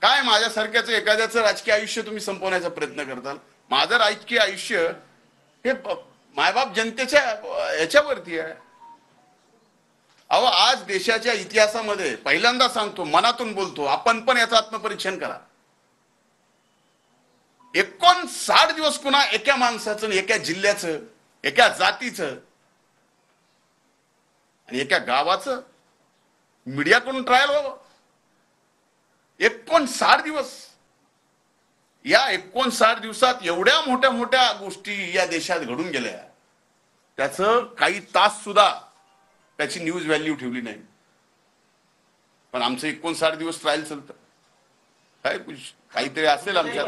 काय माझ्यासारख्याचं एखाद्याचं राजकीय आयुष्य तुम्ही संपवण्याचा प्रयत्न करताल? माझं राजकीय आयुष्य हे मायबाप जनतेच्या याच्यावरती आहे. अहो, आज देशाच्या इतिहासामध्ये पहिल्यांदा सांगतो, मनातून बोलतो, आपण पण याचं आत्मपरीक्षण करा. 59 दिवस कुणा एका माणसाचं, एका जिल्ह्याचं, एका जातीचं आणि एका गावाचं मीडियाकडून ट्रायल व्हावं. 59 दिवस. या 59 दिवसात एवढ्या मोठ्या मोठ्या गोष्टी या देशात घडून गेल्या, त्याचं काही तास सुद्धा त्याची न्यूज व्हॅल्यू ठेवली नाही. पण आमचं 59 दिवस ट्रायल चालतं. काय काहीतरी असेल आमच्या.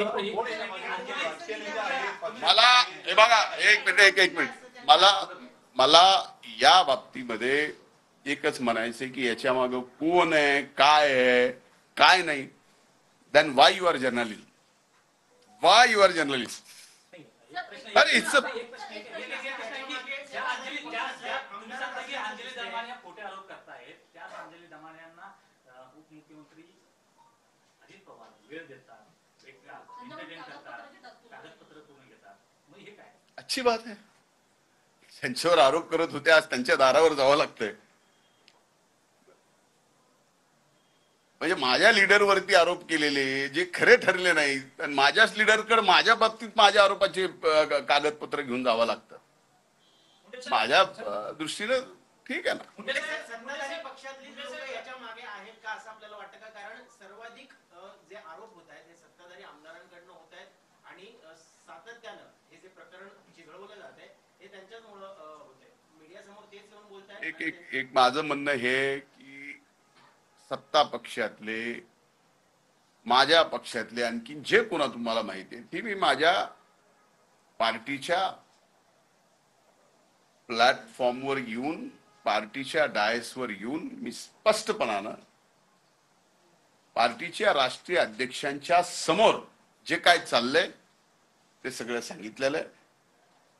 मला हे बघा, एक मिनिट मला या बाबतीमध्ये एकच म्हणायचंय की याच्या मागे कोण आहे, काय आहे, काय नाही. Then why you are journalist? Why you are journalist? अरे इट्स अच्छी बात आहे. त्यांच्यावर आरोप करत होते, आज त्यांच्या दारावर जावं लागतंय. म्हणजे माझ्या लीडरवरती आरोप केलेले जे खरे ठरले नाहीत आणि माझ्याच लीडरकडे माझ्या बाबतीत माझ्या आरोपाचे कागदपत्र घेऊन जावं लागतं. माझ्या दृष्टीनं ठीक आहे ना. पक्षातली लोक याच्या मागे आहेत का असं आपल्याला वाटतं का? कारण सर्वाधिक जे आरोप होत आहेत हे सत्ताधारी आमदारांकडनं होत आहेत आणि सातत्यानं हे जे प्रकरण चिघळवलं जात आहे हे त्यांच्याचमुळे होत आहे. मीडिया समोर तेच येऊन बोलतायत. एक माझं म्हणणं हे की सत्ता पक्षातले, माझ्या पक्षातले, आणखी जे कोणा तुम्हाला माहिती आहे, ती मी माझ्या पार्टीच्या प्लॅटफॉर्मवर येऊन, पार्टीच्या डायसवर येऊन मी स्पष्टपणानं पार्टीच्या राष्ट्रीय अध्यक्षांच्या समोर जे काय चाललंय ते सगळं सांगितलेलं आहे.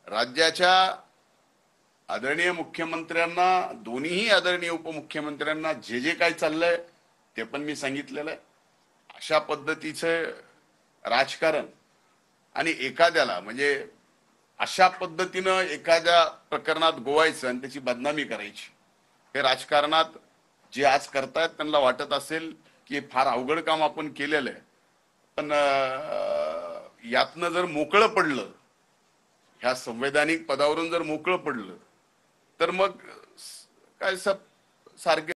राज्याच्या आदरणीय मुख्यमंत्र्यांना, दोन्हीही आदरणीय उपमुख्यमंत्र्यांना जे जे काय चाललंय ते पण मी सांगितलेलं आहे. अशा पद्धतीचं राजकारण आणि एखाद्याला म्हणजे अशा पद्धतीनं एखाद्या प्रकरणात गोवायचं आणि त्याची बदनामी करायची, हे राजकारणात जे आज करतायत त्यांना वाटत असेल की फार अवघड काम आपण केलेलं आहे. पण यातनं जर मोकळं पडलं, ह्या संवैधानिक पदावरून जर मोकळं पडलं, तर मग काय सारखे